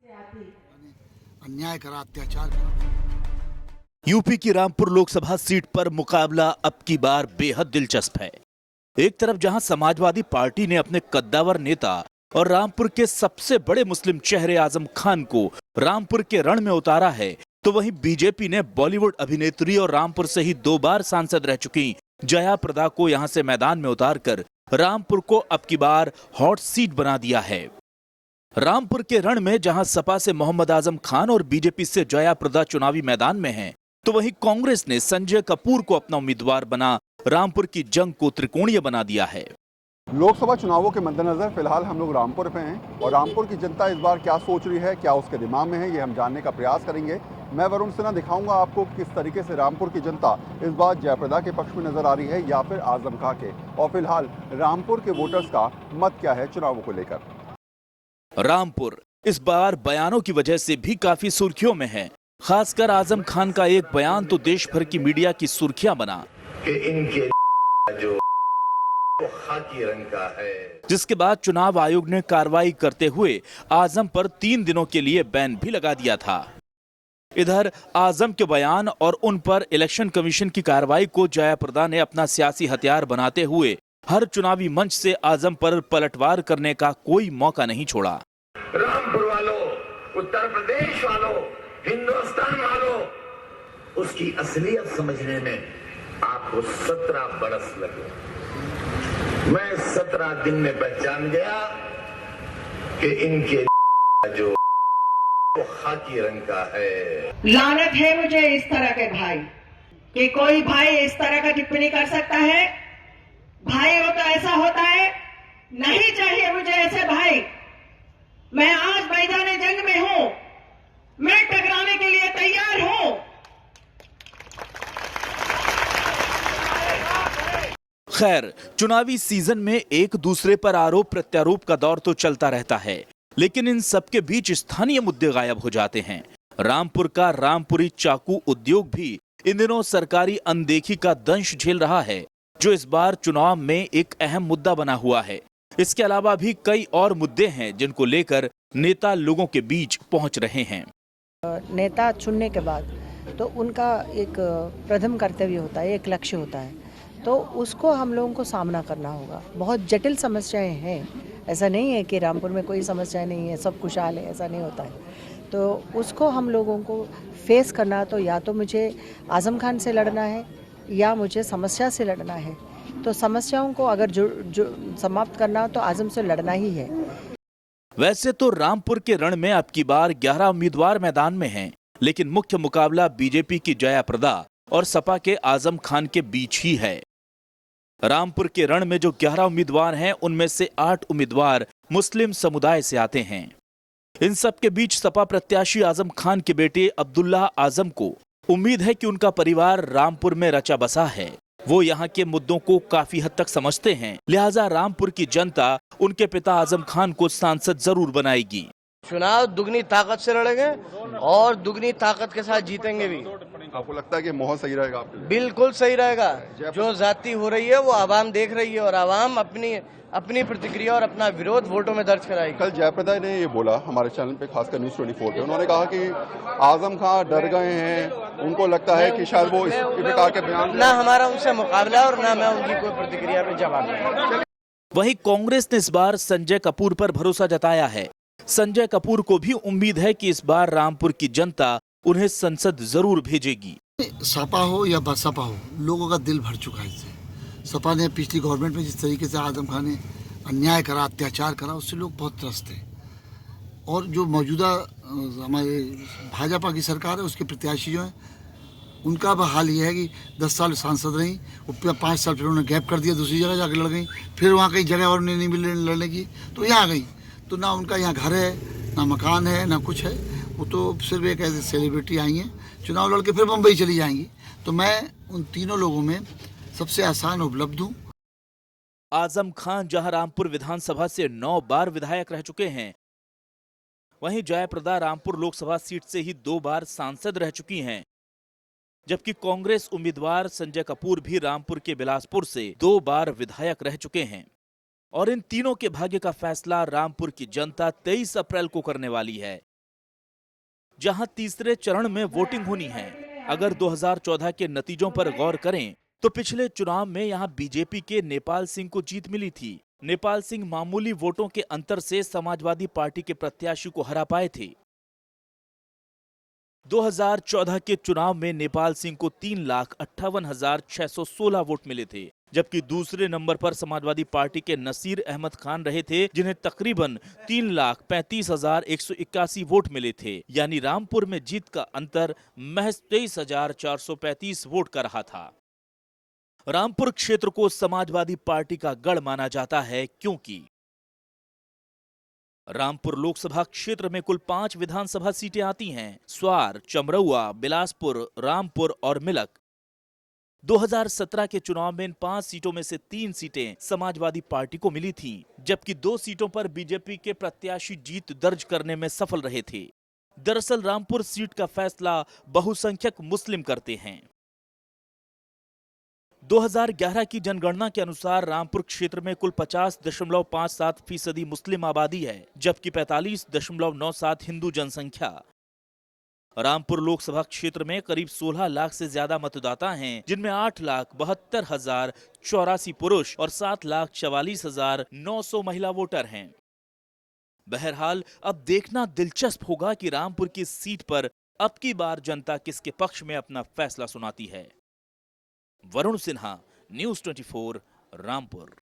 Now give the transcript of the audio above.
अन्याय करा, अत्याचार करा। यूपी की रामपुर लोकसभा सीट पर मुकाबला अब की बार बेहद दिलचस्प है। एक तरफ जहां समाजवादी पार्टी ने अपने कद्दावर नेता और रामपुर के सबसे बड़े मुस्लिम चेहरे आजम खान को रामपुर के रण में उतारा है, तो वहीं बीजेपी ने बॉलीवुड अभिनेत्री और रामपुर से ही 2 बार सांसद रह चुकी जया प्रदा को यहां से मैदान में उतारकर रामपुर को अब की बार हॉट सीट बना दिया है। रामपुर के रण में जहां सपा से मोहम्मद आजम खान और बीजेपी से जया प्रदा चुनावी मैदान में हैं, तो वहीं कांग्रेस ने संजय कपूर को अपना उम्मीदवार बना रामपुर की जंग को त्रिकोणीय बना दिया है। लोकसभा चुनावों के मद्देनजर फिलहाल हम लोग रामपुर पे हैं और रामपुर की जनता इस बार क्या सोच रही है, क्या उसके दिमाग में है, ये हम जानने का प्रयास करेंगे। मैं वरुण सिन्हा दिखाऊंगा आपको किस तरीके से रामपुर की जनता इस बार जयप्रदा के पक्ष में नजर आ रही है या फिर आजम खां के, और फिलहाल रामपुर के वोटर्स का मत क्या है चुनावों को लेकर। रामपुर इस बार बयानों की वजह से भी काफी सुर्खियों में है। खासकर आजम खान का एक बयान तो देश भर की मीडिया की सुर्खियां बना कि इनके जो खाकी रंग का है, जिसके बाद चुनाव आयोग ने कार्रवाई करते हुए आजम पर 3 दिनों के लिए बैन भी लगा दिया था। इधर आजम के बयान और उन पर इलेक्शन कमीशन की कार्रवाई को जया प्रदा ने अपना सियासी हथियार बनाते हुए हर चुनावी मंच से आजम पर पलटवार करने का कोई मौका नहीं छोड़ा। रामपुर वालों, उत्तर प्रदेश वालों, हिंदुस्तान वालों, उसकी असलियत समझने में आपको 17 बरस लगे। मैं 17 दिन में पहचान गया कि इनके जो खाकी रंग का है। लानत है मुझे इस तरह के भाई कि कोई भाई इस तरह का टिप्पणी कर सकता है। भाई हो तो ऐसा होता है, नहीं चाहिए मुझे ऐसे भाई। मैं आज मैदान जंग में हूं, मैं टकराने के लिए तैयार हूं। खैर, चुनावी सीजन में एक दूसरे पर आरोप प्रत्यारोप का दौर तो चलता रहता है, लेकिन इन सबके बीच स्थानीय मुद्दे गायब हो जाते हैं। रामपुर का रामपुरी चाकू उद्योग भी इन दिनों सरकारी अनदेखी का दंश झेल रहा है, जो इस बार चुनाव में एक अहम मुद्दा बना हुआ है। इसके अलावा भी कई और मुद्दे हैं जिनको लेकर नेता लोगों के बीच पहुंच रहे हैं। नेता चुनने के बाद तो उनका एक प्रथम कर्तव्य होता है, एक लक्ष्य होता है, तो उसको हम लोगों को सामना करना होगा। बहुत जटिल समस्याएं हैं, ऐसा नहीं है कि रामपुर में कोई समस्याएं नहीं है, सब खुशहाल है, ऐसा नहीं होता है। तो उसको हम लोगों को फेस करना, तो या तो मुझे आजम खान से लड़ना है या मुझे समस्या से लड़ना है। तो समस्याओं को अगर जो समाप्त करना हो तो आजम से लड़ना ही है। वैसे तो रामपुर के रण में अब की बार 11 उम्मीदवार मैदान में हैं, लेकिन मुख्य मुकाबला बीजेपी की जया प्रदा और सपा के आजम खान के बीच ही है। रामपुर के रण में जो 11 उम्मीदवार हैं, उनमें से 8 उम्मीदवार मुस्लिम समुदाय से आते हैं। इन सब के बीच सपा प्रत्याशी आजम खान के बेटे अब्दुल्लाह आजम को उम्मीद है कि उनका परिवार रामपुर में रचा बसा है। वो यहाँ के मुद्दों को काफी हद तक समझते हैं, लिहाजा रामपुर की जनता उनके पिता आजम खान को सांसद जरूर बनाएगी। चुनाव दुगनी ताकत से लड़ेंगे और दुगनी ताकत के साथ जीतेंगे भी। आपको लगता है कि माहौल सही रहेगा आपके लिए? बिल्कुल सही रहेगा। जो जाति हो रही है वो आवाम देख रही है और आवाम अपनी प्रतिक्रिया और अपना विरोध वोटों में दर्ज कराएगी। कल जयप्रदा ने ये बोला हमारे चैनल पे, खासकर न्यूज़ 24 पे, उन्होंने कहा कि आजम खान डर गए हैं, उनको लगता है कि शायद वो इस प्रकार के बयान। ना हमारा उनसे मुकाबला और ना मैं उनकी कोई प्रतिक्रिया पे जवाब दूंगा। वहीं कांग्रेस ने इस बार संजय कपूर पर भरोसा जताया है। संजय कपूर को भी उम्मीद है कि इस बार रामपुर की जनता उन्हें संसद जरूर भेजेगी। सपा हो या बसपा हो, लोगों का दिल भर चुका है इससे। सपा ने पिछली गवर्नमेंट में जिस तरीके से आजम खान ने अन्याय करा, अत्याचार करा, उससे लोग बहुत त्रस्त हैं। और जो मौजूदा हमारे भाजपा की सरकार है, उसके प्रत्याशी जो हैं, उनका अब हाल ये है कि 10 साल सांसद रही, 5 साल फिर उन्होंने गैप कर दिया, दूसरी जगह जाकर लड़ गई, फिर वहाँ कई जगह और नहीं मिले लड़ने की, तो यहाँ आ गई। तो ना उनका यहाँ घर है, ना मकान है, ना कुछ है। वो तो सिर्फ एक ऐसे सेलिब्रिटी आई हैं, चुनाव लड़के फिर मुंबई चली जाएंगी। तो मैं उन तीनों लोगों में सबसे आसान उपलब्ध हूँ। आजम खान जहां रामपुर विधानसभा से 9 बार विधायक रह चुके हैं, वहीं जयाप्रदा रामपुर लोकसभा सीट से ही 2 बार सांसद रह चुकी हैं, जबकि कांग्रेस उम्मीदवार संजय कपूर भी रामपुर के बिलासपुर से 2 बार विधायक रह चुके हैं। और इन तीनों के भाग्य का फैसला रामपुर की जनता 23 अप्रैल को करने वाली है। जहां तीसरे चरण में वोटिंग होनी है। अगर 2014 के नतीजों पर गौर करें तो पिछले चुनाव में यहां बीजेपी के नेपाल सिंह को जीत मिली थी। नेपाल सिंह मामूली वोटों के अंतर से समाजवादी पार्टी के प्रत्याशी को हरा पाए थे। 2014 के चुनाव में नेपाल सिंह को 3,58,616 वोट मिले थे, जबकि दूसरे नंबर पर समाजवादी पार्टी के नसीर अहमद खान रहे थे, जिन्हें तकरीबन 3,35,181 वोट मिले थे। यानी रामपुर में जीत का अंतर महज 23,435 वोट का रहा था। रामपुर क्षेत्र को समाजवादी पार्टी का गढ़ माना जाता है, क्योंकि रामपुर लोकसभा क्षेत्र में कुल 5 विधानसभा सीटें आती हैं: स्वार, चमरौआ, बिलासपुर, रामपुर और मिलक। 2017 के चुनाव में इन 5 सीटों में से 3 सीटें समाजवादी पार्टी को मिली थीं, जबकि 2 सीटों पर बीजेपी के प्रत्याशी जीत दर्ज करने में सफल रहे थे। दरअसल रामपुर सीट का फैसला बहुसंख्यक मुस्लिम करते हैं। 2011 की जनगणना के अनुसार रामपुर क्षेत्र में कुल 50.57% मुस्लिम आबादी है, जबकि 45.97 हिंदू जनसंख्या। रामपुर लोकसभा क्षेत्र में करीब 16 लाख से ज्यादा मतदाता हैं, जिनमें 8,72,084 पुरुष और 7,44,900 महिला वोटर हैं। बहरहाल अब देखना दिलचस्प होगा कि रामपुर की सीट पर अब की बार जनता किसके पक्ष में अपना फैसला सुनाती है। वरुण सिन्हा, न्यूज़ 24, रामपुर।